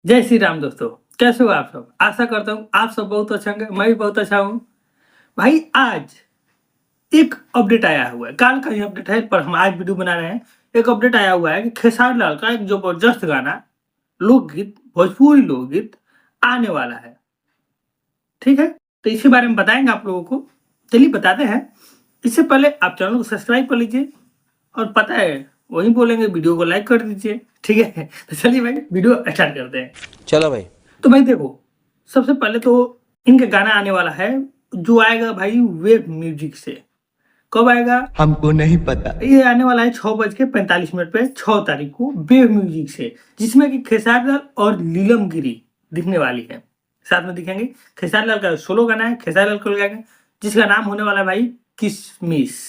जय श्री राम दोस्तों। कैसे हो आप सब? आशा करता हूँ आप सब बहुत अच्छा होंगे। मैं भी बहुत अच्छा हूँ। भाई आज एक अपडेट आया हुआ है, कल का ही अपडेट है पर हम आज वीडियो बना रहे हैं। एक अपडेट आया हुआ है कि खेसारी लाल का एक जबरदस्त गाना, लोकगीत, भोजपुरी लोकगीत आने वाला है। ठीक है, तो इसके बारे में बताएंगे आप लोगों को। चलिए बताते हैं। इससे पहले आप चैनल को सब्सक्राइब कर लीजिए और पता है वही बोलेंगे, वीडियो को लाइक कर दीजिए। ठीक है, तो चलिए भाई वीडियो स्टार्ट करते हैं। चलो भाई। तो भाई देखो, सबसे पहले तो इनका गाना आने वाला है जो आएगा भाई वेब म्यूजिक से। कब आएगा हमको नहीं पता। ये आने वाला है 6:45 पे 6 तारीख को वेब म्यूजिक से, जिसमें कि खेसारी लाल और नीलम गिरी दिखने वाली है, साथ में दिखेंगे। खेसारी लाल का सोलो गाना है, खेसारी लाल को गाएंगे, जिसका नाम होने वाला है भाई किसमिस।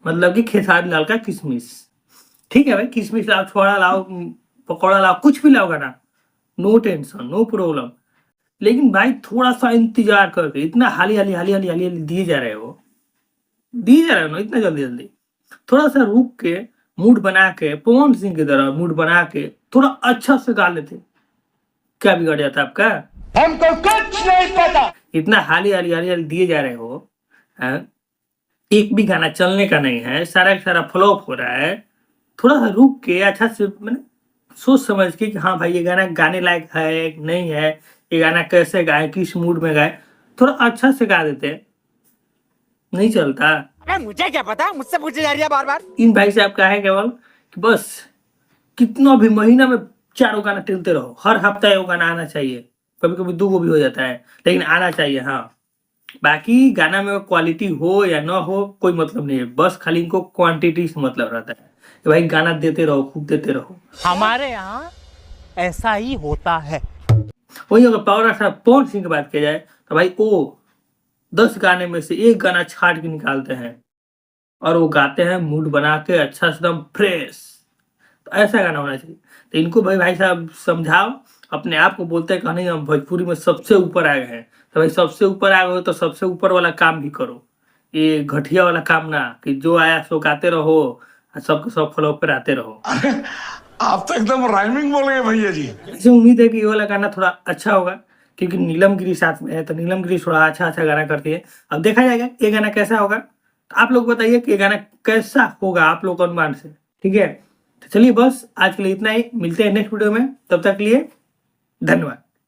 मतलब कि खेसारी लाल का किसमिस। ठीक है भाई, किसमिस लाओ, छोड़ा लाओ, पकौड़ा लाओ, कुछ भी लाओ गाना, नो टेंशन, नो प्रॉब्लम। लेकिन भाई थोड़ा सा इंतजार करके, इतना हाली हाली हाली हाली हाली हाली दिए जा रहे हो, दिए जा रहे हो ना इतना जल्दी जल्दी। थोड़ा सा रुक के मूड बना के, पवन सिंह की तरह मूड बना के थोड़ा अच्छा से गा लेते, क्या बिगड़ जाता आपका? हमको कुछ नहीं पता। इतना हाली हाली हाली हाली दिए जा रहे हो, हैं? एक भी गाना चलने का नहीं है, सारा का सारा फ्लॉप हो रहा है। थोड़ा सा रुक के अच्छा से मैंने सोच समझ के कि हाँ भाई ये गाना गाने लायक है कि नहीं है, ये गाना कैसे गाए, किस मूड में गाए, थोड़ा अच्छा से गा देते। नहीं चलता। अरे मुझे क्या पता, मुझसे पूछे जा रही है बार बार। इन भाई साहब का है केवल कि बस कितना भी महीना में 4 गाना टिलते रहो, हर हफ्ता एक गाना आना चाहिए, कभी कभी 2 भी हो जाता है, लेकिन आना चाहिए। हाँ, बाकी गाना में क्वालिटी हो या ना हो कोई मतलब नहीं है, बस खाली इनको क्वांटिटी से मतलब रहता है कि भाई गाना देते रहो, खूब देते रहो। हमारे यहाँ ऐसा ही होता है। वही अगर पावर स्टार पवन सिंह की बात किया जाए तो भाई वो 10 गाने में से एक गाना छाट के निकालते हैं और वो गाते हैं मूड बना के अच्छा से एकदम फ्रेश। तो ऐसा गाना होना चाहिए। तो इनको भाई भाई साहब समझाओ। अपने आप को बोलते हैं कि नहीं हम भोजपुरी में सबसे ऊपर आ गए हैं, तो भाई सबसे ऊपर आ गए हो तो सबसे ऊपर वाला काम भी करो। ये घटिया वाला काम ना कि जो आया सो गाते रहो और सबके सब फ्लॉप पर आते रहो। आप तो एकदम राइमिंग बोल गए भैया जी। ऐसे उम्मीद है कि ये वाला गाना थोड़ा अच्छा होगा, क्योंकि नीलम गिरी साथ में है, तो नीलम गिरी थोड़ा अच्छा अच्छा गाना करती है। अब देखा जाएगा ये गाना कैसा होगा। तो आप लोग बताइए कि ये गाना कैसा होगा आप लोग अनुमान से। ठीक है, तो चलिए बस आज के लिए इतना ही, मिलते हैं नेक्स्ट वीडियो में, तब तक के लिए धन्यवाद।